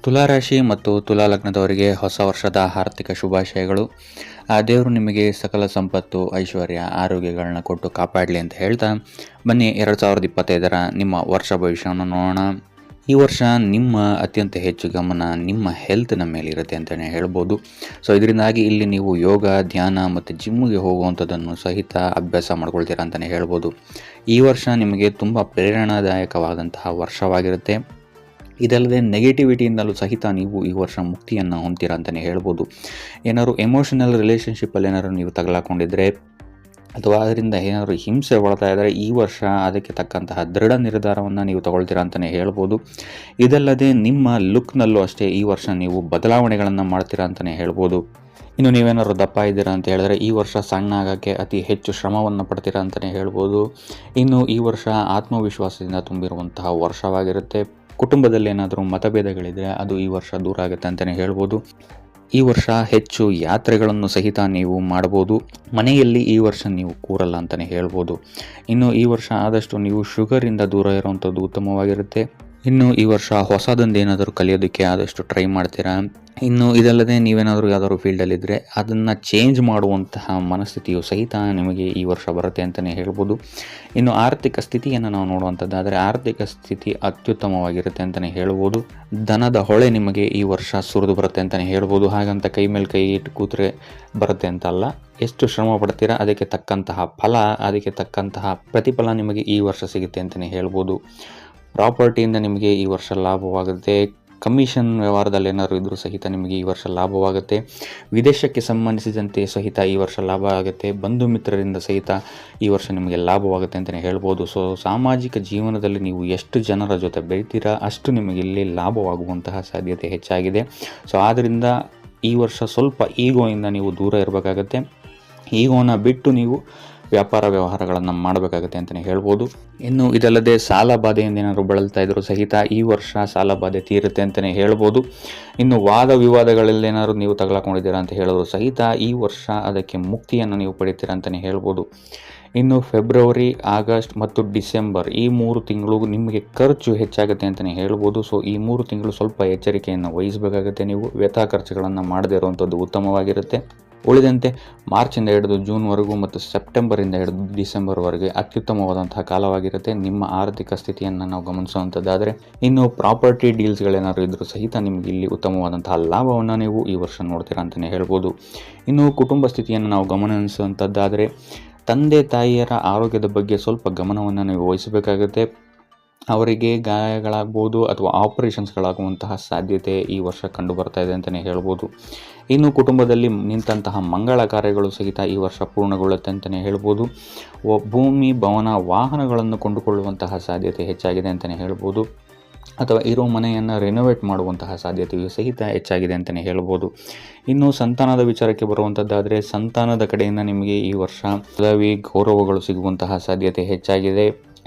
ತುಲಾರಾಶಿ ಮತ್ತು ತುಲಾ ಲಗ್ನದವರಿಗೆ ಹೊಸ ವರ್ಷದ ಆರ್ಥಿಕ ಶುಭಾಶಯಗಳು. ಆ ದೇವರು ನಿಮಗೆ ಸಕಲ ಸಂಪತ್ತು, ಐಶ್ವರ್ಯ, ಆರೋಗ್ಯಗಳನ್ನ ಕೊಟ್ಟು ಕಾಪಾಡಲಿ ಅಂತ ಹೇಳ್ತಾ ಬನ್ನಿ 2025 ನಿಮ್ಮ ವರ್ಷ ಭವಿಷ್ಯವನ್ನು ನೋಡೋಣ. ಈ ವರ್ಷ ನಿಮ್ಮ ಅತ್ಯಂತ ಹೆಚ್ಚು ಗಮನ ನಿಮ್ಮ ಹೆಲ್ತ್ನ ಮೇಲೆ ಇರುತ್ತೆ ಅಂತಲೇ ಹೇಳ್ಬೋದು. ಸೊ ಇದರಿಂದಾಗಿ ಇಲ್ಲಿ ನೀವು ಯೋಗ, ಧ್ಯಾನ ಮತ್ತು ಜಿಮ್ಗೆ ಹೋಗುವಂಥದ್ದನ್ನು ಸಹಿತ ಅಭ್ಯಾಸ ಮಾಡ್ಕೊಳ್ತೀರಾ ಅಂತಲೇ ಹೇಳ್ಬೋದು. ಈ ವರ್ಷ ನಿಮಗೆ ತುಂಬ ಪ್ರೇರಣಾದಾಯಕವಾದಂತಹ ವರ್ಷವಾಗಿರುತ್ತೆ. ಇದಲ್ಲದೆ ನೆಗೆಟಿವಿಟಿಯಿಂದಲೂ ಸಹಿತ ನೀವು ಈ ವರ್ಷ ಮುಕ್ತಿಯನ್ನು ಹೊಂದ್ತೀರಾ ಅಂತಲೇ ಹೇಳ್ಬೋದು. ಏನಾದ್ರು ಎಮೋಷನಲ್ ರಿಲೇಷನ್ಶಿಪ್ಪಲ್ಲಿ ಏನಾದ್ರು ನೀವು ತಗಲಾಕೊಂಡಿದ್ರೆ ಅಥವಾ ಅದರಿಂದ ಏನಾದರೂ ಹಿಂಸೆ ಒಳ್ತಾ ಇದ್ದರೆ ಈ ವರ್ಷ ಅದಕ್ಕೆ ತಕ್ಕಂತಹ ದೃಢ ನಿರ್ಧಾರವನ್ನು ನೀವು ತಗೊಳ್ತೀರಾ ಅಂತಲೇ ಹೇಳ್ಬೋದು. ಇದಲ್ಲದೆ ನಿಮ್ಮ ಲುಕ್ನಲ್ಲೂ ಅಷ್ಟೇ ಈ ವರ್ಷ ನೀವು ಬದಲಾವಣೆಗಳನ್ನು ಮಾಡ್ತೀರಾ ಅಂತಲೇ ಹೇಳ್ಬೋದು. ಇನ್ನು ನೀವೇನಾದ್ರು ದಪ್ಪ ಇದ್ದೀರಾ ಅಂತ ಹೇಳಿದ್ರೆ ಈ ವರ್ಷ ಸಣ್ಣ ಆಗೋಕ್ಕೆ ಅತಿ ಹೆಚ್ಚು ಶ್ರಮವನ್ನು ಪಡ್ತೀರಾ ಅಂತಲೇ ಹೇಳ್ಬೋದು. ಇನ್ನು ಈ ವರ್ಷ ಆತ್ಮವಿಶ್ವಾಸದಿಂದ ತುಂಬಿರುವಂತಹ ವರ್ಷವಾಗಿರುತ್ತೆ. ಕುಟುಂಬದಲ್ಲಿ ಏನಾದರೂ ಮತಭೇದಗಳಿದ್ರೆ ಅದು ಈ ವರ್ಷ ದೂರ ಆಗುತ್ತೆ ಅಂತಲೇ ಹೇಳ್ಬೋದು. ಈ ವರ್ಷ ಹೆಚ್ಚು ಯಾತ್ರೆಗಳನ್ನು ಸಹಿತ ನೀವು ಮಾಡ್ಬೋದು. ಮನೆಯಲ್ಲಿ ಈ ವರ್ಷ ನೀವು ಕೂರಲ್ಲ ಅಂತಲೇ ಹೇಳ್ಬೋದು. ಇನ್ನು ಈ ವರ್ಷ ಆದಷ್ಟು ನೀವು ಶುಗರಿಂದ ದೂರ ಇರುವಂಥದ್ದು ಉತ್ತಮವಾಗಿರುತ್ತೆ. ಇನ್ನು ಈ ವರ್ಷ ಹೊಸದೊಂದು ಏನಾದರೂ ಕಲಿಯೋದಕ್ಕೆ ಆದಷ್ಟು ಟ್ರೈ ಮಾಡ್ತೀರಾ. ಇನ್ನು ಇದಲ್ಲದೆ ನೀವೇನಾದರೂ ಯಾವ್ದಾದ್ರು ಫೀಲ್ಡಲ್ಲಿದ್ದರೆ ಅದನ್ನು ಚೇಂಜ್ ಮಾಡುವಂತಹ ಮನಸ್ಥಿತಿಯು ಸಹಿತ ನಿಮಗೆ ಈ ವರ್ಷ ಬರುತ್ತೆ ಅಂತಲೇ ಹೇಳ್ಬೋದು. ಇನ್ನು ಆರ್ಥಿಕ ಸ್ಥಿತಿಯನ್ನು ನಾವು ನೋಡುವಂಥದ್ದಾದರೆ ಆರ್ಥಿಕ ಸ್ಥಿತಿ ಅತ್ಯುತ್ತಮವಾಗಿರುತ್ತೆ ಅಂತಲೇ ಹೇಳ್ಬೋದು. ಧನದ ಹೊಳೆ ನಿಮಗೆ ಈ ವರ್ಷ ಸುರಿದು ಬರುತ್ತೆ ಅಂತಲೇ ಹೇಳ್ಬೋದು. ಹಾಗಂತ ಕೈ ಮೇಲೆ ಕೈ ಇಟ್ಟು ಕೂತ್ರೆ ಬರುತ್ತೆ ಅಂತಲ್ಲ. ಎಷ್ಟು ಶ್ರಮ ಪಡ್ತೀರಾ ಅದಕ್ಕೆ ತಕ್ಕಂತಹ ಫಲ, ಅದಕ್ಕೆ ತಕ್ಕಂತಹ ಪ್ರತಿಫಲ ನಿಮಗೆ ಈ ವರ್ಷ ಸಿಗುತ್ತೆ ಅಂತಲೇ ಹೇಳ್ಬೋದು. ಪ್ರಾಪರ್ಟಿಯಿಂದ ನಿಮಗೆ ಈ ವರ್ಷ ಲಾಭವಾಗುತ್ತೆ. ಕಮಿಷನ್ ವ್ಯವಹಾರದಲ್ಲಿ ಏನಾದರೂ ಇದ್ದರೂ ಸಹಿತ ನಿಮಗೆ ಈ ವರ್ಷ ಲಾಭವಾಗುತ್ತೆ. ವಿದೇಶಕ್ಕೆ ಸಂಬಂಧಿಸಿದಂತೆ ಸಹಿತ ಈ ವರ್ಷ ಲಾಭ ಆಗುತ್ತೆ. ಬಂಧು ಮಿತ್ರರಿಂದ ಸಹಿತ ಈ ವರ್ಷ ನಿಮಗೆ ಲಾಭವಾಗುತ್ತೆ ಅಂತಲೇ ಹೇಳ್ಬೋದು. ಸೊ ಸಾಮಾಜಿಕ ಜೀವನದಲ್ಲಿ ನೀವು ಎಷ್ಟು ಜನರ ಜೊತೆ ಬೆರಿತೀರಾ ಅಷ್ಟು ನಿಮಗೆ ಇಲ್ಲಿ ಲಾಭವಾಗುವಂತಹ ಸಾಧ್ಯತೆ ಹೆಚ್ಚಾಗಿದೆ. ಸೊ ಆದ್ದರಿಂದ ಈ ವರ್ಷ ಸ್ವಲ್ಪ ಈಗೋಯಿಂದ ನೀವು ದೂರ ಇರಬೇಕಾಗತ್ತೆ. ಈಗೋನ ಬಿಟ್ಟು ನೀವು ವ್ಯಾಪಾರ ವ್ಯವಹಾರಗಳನ್ನು ಮಾಡಬೇಕಾಗುತ್ತೆ ಅಂತಲೇ ಹೇಳ್ಬೋದು. ಇನ್ನು ಇದಲ್ಲದೆ ಸಾಲ ಬಾಧೆಯಿಂದ ಏನಾದರೂ ಬಳಲ್ತಾ ಇದ್ದರೂ ಸಹಿತ ಈ ವರ್ಷ ಸಾಲ ಬಾಧೆ ತೀರುತ್ತೆ ಅಂತಲೇ ಹೇಳ್ಬೋದು. ಇನ್ನು ವಾದ ವಿವಾದಗಳಲ್ಲಿ ಏನಾದರೂ ನೀವು ತಗಲಾಕೊಂಡಿದ್ದೀರಾ ಅಂತ ಹೇಳಿದ್ರು ಸಹಿತ ಈ ವರ್ಷ ಅದಕ್ಕೆ ಮುಕ್ತಿಯನ್ನು ನೀವು ಪಡಿತೀರಾ ಅಂತಲೇ ಹೇಳ್ಬೋದು. ಇನ್ನು ಫೆಬ್ರವರಿ, ಆಗಸ್ಟ್ ಮತ್ತು ಡಿಸೆಂಬರ್ ಈ 3 ತಿಂಗಳು ನಿಮಗೆ ಖರ್ಚು ಹೆಚ್ಚಾಗುತ್ತೆ ಅಂತಲೇ ಹೇಳ್ಬೋದು. ಸೊ ಈ 3 ತಿಂಗಳು ಸ್ವಲ್ಪ ಎಚ್ಚರಿಕೆಯನ್ನು ವಹಿಸಬೇಕಾಗುತ್ತೆ. ನೀವು ವ್ಯಥ ಖರ್ಚುಗಳನ್ನು ಮಾಡದೇ ಇರುವಂಥದ್ದು ಉತ್ತಮವಾಗಿರುತ್ತೆ. ಉಳಿದಂತೆ ಮಾರ್ಚಿಂದ ಹಿಡಿದು ಜೂನ್ವರೆಗೂ ಮತ್ತು ಸೆಪ್ಟೆಂಬರಿಂದ ಹಿಡಿದು ಡಿಸೆಂಬರ್ವರೆಗೆ ಅತ್ಯುತ್ತಮವಾದಂತಹ ಕಾಲವಾಗಿರುತ್ತೆ ನಿಮ್ಮ ಆರ್ಥಿಕ ಸ್ಥಿತಿಯನ್ನು ನಾವು ಗಮನಿಸುವಂಥದ್ದಾದರೆ. ಇನ್ನು ಪ್ರಾಪರ್ಟಿ ಡೀಲ್ಸ್ಗಳೇನಾದ್ರು ಇದ್ದರೂ ಸಹಿತ ನಿಮಗೆ ಇಲ್ಲಿ ಉತ್ತಮವಾದಂತಹ ಲಾಭವನ್ನು ನೀವು ಈ ವರ್ಷ ನೋಡ್ತೀರಾ ಅಂತಲೇ ಹೇಳ್ಬೋದು. ಇನ್ನು ಕುಟುಂಬ ಸ್ಥಿತಿಯನ್ನು ನಾವು ಗಮನಿಸುವಂಥದ್ದಾದರೆ ತಂದೆ ತಾಯಿಯರ ಆರೋಗ್ಯದ ಬಗ್ಗೆ ಸ್ವಲ್ಪ ಗಮನವನ್ನು ನೀವು ವಹಿಸಬೇಕಾಗುತ್ತೆ. ಅವರಿಗೆ ಗಾಯಗಳಾಗ್ಬೋದು ಅಥವಾ ಆಪರೇಷನ್ಸ್ಗಳಾಗುವಂತಹ ಸಾಧ್ಯತೆ ಈ ವರ್ಷ ಕಂಡು ಬರ್ತಾ ಇದೆ ಅಂತಲೇ ಹೇಳ್ಬೋದು. ಇನ್ನು ಕುಟುಂಬದಲ್ಲಿ ನಿಂತಹ ಮಂಗಳ ಕಾರ್ಯಗಳು ಸಹಿತ ಈ ವರ್ಷ ಪೂರ್ಣಗೊಳ್ಳುತ್ತೆ ಅಂತಲೇ ಹೇಳ್ಬೋದು. ಭೂಮಿ, ಭವನ, ವಾಹನಗಳನ್ನು ಕೊಂಡುಕೊಳ್ಳುವಂತಹ ಸಾಧ್ಯತೆ ಹೆಚ್ಚಾಗಿದೆ ಅಂತಲೇ ಹೇಳ್ಬೋದು. ಅಥವಾ ಇರೋ ಮನೆಯನ್ನು ರೆನೋವೇಟ್ ಮಾಡುವಂತಹ ಸಾಧ್ಯತೆಯು ಸಹಿತ ಹೆಚ್ಚಾಗಿದೆ ಅಂತಲೇ ಹೇಳ್ಬೋದು. ಇನ್ನು ಸಂತಾನದ ವಿಚಾರಕ್ಕೆ ಬರುವಂಥದ್ದಾದರೆ ಸಂತಾನದ ಕಡೆಯಿಂದ ನಿಮಗೆ ಈ ವರ್ಷ ಪದವಿ, ಗೌರವಗಳು ಸಿಗುವಂತಹ ಸಾಧ್ಯತೆ ಹೆಚ್ಚಾಗಿದೆ.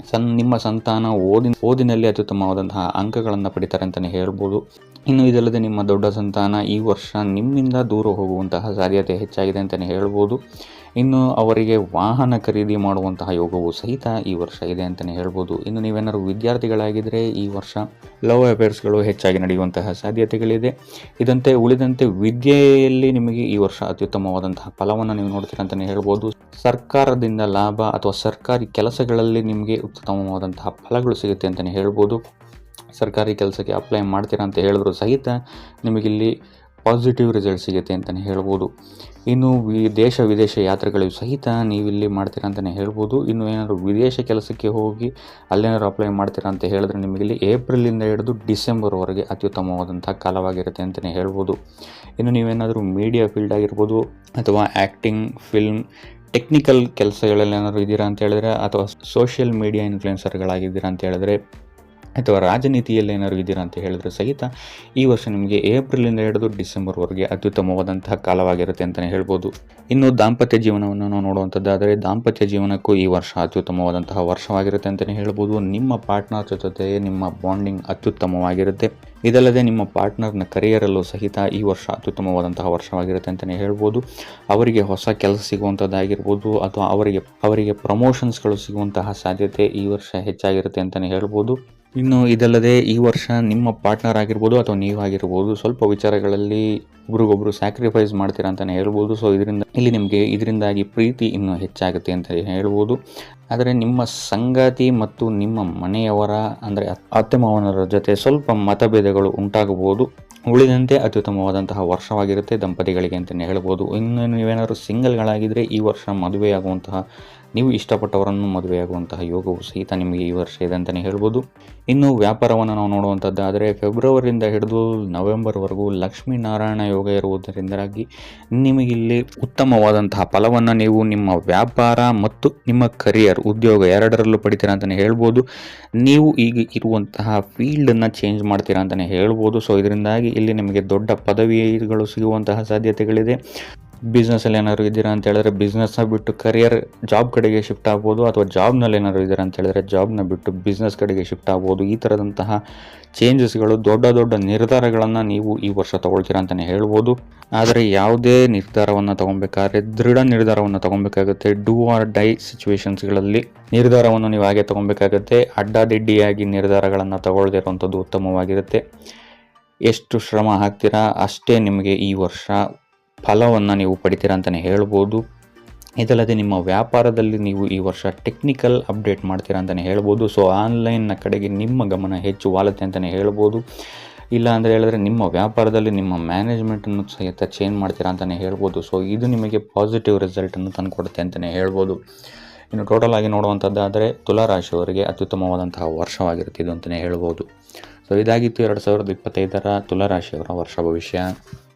ನಿಮ್ಮ ಸಂತಾನ ಓದಿನಲ್ಲಿ ಅತ್ಯುತ್ತಮವಾದಂತಹ ಅಂಕಗಳನ್ನು ಪಡಿತಾರೆ ಅಂತಲೇ ಹೇಳ್ಬೋದು. ಇನ್ನು ಇದಲ್ಲದೆ ನಿಮ್ಮ ದೊಡ್ಡ ಸಂತಾನ ಈ ವರ್ಷ ನಿಮ್ಮಿಂದ ದೂರ ಹೋಗುವಂತಹ ಸಾಧ್ಯತೆ ಹೆಚ್ಚಾಗಿದೆ ಅಂತಲೇ ಹೇಳ್ಬೋದು. ಇನ್ನು ಅವರಿಗೆ ವಾಹನ ಖರೀದಿ ಮಾಡುವಂತಹ ಯೋಗವು ಸಹಿತ ಈ ವರ್ಷ ಇದೆ ಅಂತಲೇ ಹೇಳ್ಬೋದು. ಇನ್ನು ನೀವೇನಾದ್ರು ವಿದ್ಯಾರ್ಥಿಗಳಾಗಿದ್ದರೆ ಈ ವರ್ಷ ಲವ್ ಅಫೇರ್ಸ್ಗಳು ಹೆಚ್ಚಾಗಿ ನಡೆಯುವಂತಹ ಸಾಧ್ಯತೆಗಳಿದೆ. ಉಳಿದಂತೆ ವಿದ್ಯೆಯಲ್ಲಿ ನಿಮಗೆ ಈ ವರ್ಷ ಅತ್ಯುತ್ತಮವಾದಂತಹ ಫಲವನ್ನು ನೀವು ನೋಡ್ತೀರಾ ಅಂತಲೇ ಹೇಳ್ಬೋದು. ಸರ್ಕಾರದಿಂದ ಲಾಭ ಅಥವಾ ಸರ್ಕಾರಿ ಕೆಲಸಗಳಲ್ಲಿ ನಿಮಗೆ ಉತ್ತಮವಾದಂತಹ ಫಲಗಳು ಸಿಗುತ್ತೆ ಅಂತಲೇ ಹೇಳ್ಬೋದು. ಸರ್ಕಾರಿ ಕೆಲಸಕ್ಕೆ ಅಪ್ಲೈ ಮಾಡ್ತೀರಾ ಅಂತ ಹೇಳಿದ್ರು ಸಹಿತ ನಿಮಗಿಲ್ಲಿ ಪಾಸಿಟಿವ್ ರಿಸಲ್ಟ್ ಸಿಗುತ್ತೆ ಅಂತಲೇ ಹೇಳ್ಬೋದು. ಇನ್ನು ದೇಶ ವಿದೇಶ ಯಾತ್ರೆಗಳಿಗೂ ಸಹಿತ ನೀವಿಲ್ಲಿ ಮಾಡ್ತೀರಾ ಅಂತಲೇ ಹೇಳ್ಬೋದು. ಇನ್ನು ಏನಾದರೂ ವಿದೇಶ ಕೆಲಸಕ್ಕೆ ಹೋಗಿ ಅಲ್ಲೇನಾದ್ರು ಅಪ್ಲೈ ಮಾಡ್ತೀರಾ ಅಂತ ಹೇಳಿದ್ರೆ ನಿಮಗಿಲ್ಲಿ ಏಪ್ರಿಲಿಂದ ಹಿಡಿದು ಡಿಸೆಂಬರ್ವರೆಗೆ ಅತ್ಯುತ್ತಮವಾದಂಥ ಕಾಲವಾಗಿರುತ್ತೆ ಅಂತಲೇ ಹೇಳ್ಬೋದು. ಇನ್ನು ನೀವೇನಾದರೂ ಮೀಡಿಯಾ ಫೀಲ್ಡ್ ಆಗಿರ್ಬೋದು ಅಥವಾ ಆ್ಯಕ್ಟಿಂಗ್, ಫಿಲ್ಮ್, ಟೆಕ್ನಿಕಲ್ ಕೆಲಸಗಳಲ್ಲಿ ಏನಾದರೂ ಇದ್ದೀರಾ ಅಂತ ಹೇಳಿದ್ರೆ ಅಥವಾ ಸೋಷಿಯಲ್ ಮೀಡಿಯಾ ಇನ್ಫ್ಲುಯೆನ್ಸರ್ಗಳಾಗಿದ್ದೀರಾ ಅಂತ ಹೇಳಿದ್ರೆ ಅಥವಾ ರಾಜನೀತಿಯಲ್ಲಿ ಏನಾದ್ರು ಇದ್ದೀರಾ ಅಂತ ಹೇಳಿದ್ರೆ ಸಹಿತ ಈ ವರ್ಷ ನಿಮಗೆ ಏಪ್ರಿಲಿಂದ ಹಿಡಿದು ಡಿಸೆಂಬರ್ವರೆಗೆ ಅತ್ಯುತ್ತಮವಾದಂತಹ ಕಾಲವಾಗಿರುತ್ತೆ ಅಂತಲೇ ಹೇಳ್ಬೋದು. ಇನ್ನು ದಾಂಪತ್ಯ ಜೀವನವನ್ನು ನಾವು ನೋಡುವಂಥದ್ದಾದರೆ ದಾಂಪತ್ಯ ಜೀವನಕ್ಕೂ ಈ ವರ್ಷ ಅತ್ಯುತ್ತಮವಾದಂತಹ ವರ್ಷವಾಗಿರುತ್ತೆ ಅಂತಲೇ ಹೇಳ್ಬೋದು. ನಿಮ್ಮ ಪಾರ್ಟ್ನರ್ ಜೊತೆ ನಿಮ್ಮ ಬಾಂಡಿಂಗ್ ಅತ್ಯುತ್ತಮವಾಗಿರುತ್ತೆ. ಇದಲ್ಲದೆ ನಿಮ್ಮ ಪಾರ್ಟ್ನರ್ನ ಕರಿಯರಲ್ಲೂ ಸಹಿತ ಈ ವರ್ಷ ಅತ್ಯುತ್ತಮವಾದಂತಹ ವರ್ಷವಾಗಿರುತ್ತೆ ಅಂತಲೇ ಹೇಳ್ಬೋದು. ಅವರಿಗೆ ಹೊಸ ಕೆಲಸ ಸಿಗುವಂಥದ್ದಾಗಿರ್ಬೋದು ಅಥವಾ ಅವರಿಗೆ ಪ್ರಮೋಷನ್ಸ್ಗಳು ಸಿಗುವಂತಹ ಸಾಧ್ಯತೆ ಈ ವರ್ಷ ಹೆಚ್ಚಾಗಿರುತ್ತೆ ಅಂತಲೇ ಹೇಳ್ಬೋದು. ಇನ್ನು ಇದಲ್ಲದೆ ಈ ವರ್ಷ ನಿಮ್ಮ ಪಾರ್ಟ್ನರ್ ಆಗಿರ್ಬೋದು ಅಥವಾ ನೀವಾಗಿರ್ಬೋದು ಸ್ವಲ್ಪ ವಿಚಾರಗಳಲ್ಲಿ ಒಬ್ರಿಗೊಬ್ರು ಸ್ಯಾಕ್ರಿಫೈಸ್ ಮಾಡ್ತೀರಾ ಅಂತಲೇ ಹೇಳ್ಬೋದು. ಸೊ ಇದರಿಂದಾಗಿ ಪ್ರೀತಿ ಇನ್ನೂ ಹೆಚ್ಚಾಗುತ್ತೆ ಅಂತ ಹೇಳ್ಬೋದು. ಆದರೆ ನಿಮ್ಮ ಸಂಗಾತಿ ಮತ್ತು ನಿಮ್ಮ ಮನೆಯವರ ಅಂದರೆ ಅತ್ತೆ ಮಾವನರ ಜೊತೆ ಸ್ವಲ್ಪ ಮತಭೇದಗಳು ಉಂಟಾಗಬಹುದು. ಉಳಿದಂತೆ ಅತ್ಯುತ್ತಮವಾದಂತಹ ವರ್ಷವಾಗಿರುತ್ತೆ ದಂಪತಿಗಳಿಗೆ ಅಂತಲೇ ಹೇಳ್ಬೋದು. ಇನ್ನು ನೀವೇನಾದರೂ ಸಿಂಗಲ್ಗಳಾಗಿದ್ದರೆ ಈ ವರ್ಷ ಮದುವೆಯಾಗುವಂತಹ, ನೀವು ಇಷ್ಟಪಟ್ಟವರನ್ನು ಮದುವೆಯಾಗುವಂತಹ ಯೋಗವು ಸಹಿತ ನಿಮಗೆ ಈ ವರ್ಷ ಇದೆ ಅಂತಲೇ ಹೇಳ್ಬೋದು. ಇನ್ನು ವ್ಯಾಪಾರವನ್ನು ನಾವು ನೋಡುವಂಥದ್ದಾದರೆ ಫೆಬ್ರವರಿಯಿಂದ ಹಿಡಿದು ನವೆಂಬರ್ವರೆಗೂ ಲಕ್ಷ್ಮೀನಾರಾಯಣ ಯೋಗ ಇರುವುದರಿಂದಾಗಿ ನಿಮಗಿಲ್ಲಿ ಉತ್ತಮವಾದಂತಹ ಫಲವನ್ನು ನೀವು ನಿಮ್ಮ ವ್ಯಾಪಾರ ಮತ್ತು ನಿಮ್ಮ ಕರಿಯರ್ ಉದ್ಯೋಗ ಎರಡರಲ್ಲೂ ಪಡಿತೀರಾ ಅಂತಲೇ ಹೇಳ್ಬೋದು. ನೀವು ಈಗ ಇರುವಂತಹ ಫೀಲ್ಡನ್ನು ಚೇಂಜ್ ಮಾಡ್ತೀರಾ ಅಂತಲೇ ಹೇಳ್ಬೋದು. ಸೊ ಇದರಿಂದಾಗಿ ಇಲ್ಲಿ ನಿಮಗೆ ದೊಡ್ಡ ಪದವಿಗಳು ಸಿಗುವಂತಹ ಸಾಧ್ಯತೆಗಳಿದೆ. ಬಿಸ್ನೆಸ್ಸಲ್ಲಿ ಏನಾದ್ರು ಇದ್ದೀರಾ ಅಂತ ಹೇಳಿದ್ರೆ ಬಿಸ್ನೆಸ್ನ ಬಿಟ್ಟು ಕರಿಯರ್ ಜಾಬ್ ಕಡೆಗೆ ಶಿಫ್ಟ್ ಆಗ್ಬೋದು, ಅಥವಾ ಜಾಬ್ನಲ್ಲಿ ಏನಾದ್ರು ಇದ್ದೀರಾ ಅಂತ ಹೇಳಿದ್ರೆ ಜಾಬ್ನ ಬಿಟ್ಟು ಬಿಸ್ನೆಸ್ ಕಡೆಗೆ ಶಿಫ್ಟ್ ಆಗ್ಬೋದು. ಈ ಥರದಂತಹ ಚೇಂಜಸ್ಗಳು, ದೊಡ್ಡ ದೊಡ್ಡ ನಿರ್ಧಾರಗಳನ್ನು ನೀವು ಈ ವರ್ಷ ತೊಗೊಳ್ತೀರಾ ಅಂತಲೇ ಹೇಳ್ಬೋದು. ಆದರೆ ಯಾವುದೇ ನಿರ್ಧಾರವನ್ನು ತೊಗೊಬೇಕಾದ್ರೆ ದೃಢ ನಿರ್ಧಾರವನ್ನು ತೊಗೊಬೇಕಾಗುತ್ತೆ. ಡೂ ಆರ್ ಡೈ ಸಿಚುವೇಶನ್ಸ್ಗಳಲ್ಲಿ ನಿರ್ಧಾರವನ್ನು ನೀವು ಹಾಗೆ ತೊಗೊಬೇಕಾಗುತ್ತೆ. ಅಡ್ಡಾದಿಡ್ಡಿಯಾಗಿ ನಿರ್ಧಾರಗಳನ್ನು ತಗೊಳ್ಳದೇ ಇರುವಂಥದ್ದು ಉತ್ತಮವಾಗಿರುತ್ತೆ. ಎಷ್ಟು ಶ್ರಮ ಹಾಕ್ತೀರಾ ಅಷ್ಟೇ ನಿಮಗೆ ಈ ವರ್ಷ ಫಲವನ್ನು ನೀವು ಪಡಿತೀರಾ ಅಂತಲೇ ಹೇಳ್ಬೋದು. ಇದಲ್ಲದೆ ನಿಮ್ಮ ವ್ಯಾಪಾರದಲ್ಲಿ ನೀವು ಈ ವರ್ಷ ಟೆಕ್ನಿಕಲ್ ಅಪ್ಡೇಟ್ ಮಾಡ್ತೀರಾ ಅಂತಲೇ ಹೇಳ್ಬೋದು. ಸೊ ಆನ್ಲೈನ್ನ ಕಡೆಗೆ ನಿಮ್ಮ ಗಮನ ಹೆಚ್ಚು ವಾಲುತ್ತೆ ಅಂತಲೇ ಹೇಳ್ಬೋದು. ಇಲ್ಲ ಅಂದರೆ ಹೇಳಿದ್ರೆ ನಿಮ್ಮ ವ್ಯಾಪಾರದಲ್ಲಿ ನಿಮ್ಮ ಮ್ಯಾನೇಜ್ಮೆಂಟನ್ನು ಸಹಿತ ಚೇಂಜ್ ಮಾಡ್ತೀರಾ ಅಂತಲೇ ಹೇಳ್ಬೋದು. ಸೊ ಇದು ನಿಮಗೆ ಪಾಸಿಟಿವ್ ರಿಸಲ್ಟನ್ನು ತಂದುಕೊಡುತ್ತೆ ಅಂತಲೇ ಹೇಳ್ಬೋದು. ಇನ್ನು ಟೋಟಲ್ ಆಗಿ ನೋಡುವಂಥದ್ದಾದರೆ ತುಲಾರಾಶಿಯವರಿಗೆ ಅತ್ಯುತ್ತಮವಾದಂತಹ ವರ್ಷವಾಗಿರುತ್ತೆ ಇದು ಅಂತಲೇ ಹೇಳ್ಬೋದು. ಸೊ ಇದಾಗಿತ್ತು 2025 ತುಲಾರಾಶಿಯವರ ವರ್ಷ ಭವಿಷ್ಯ.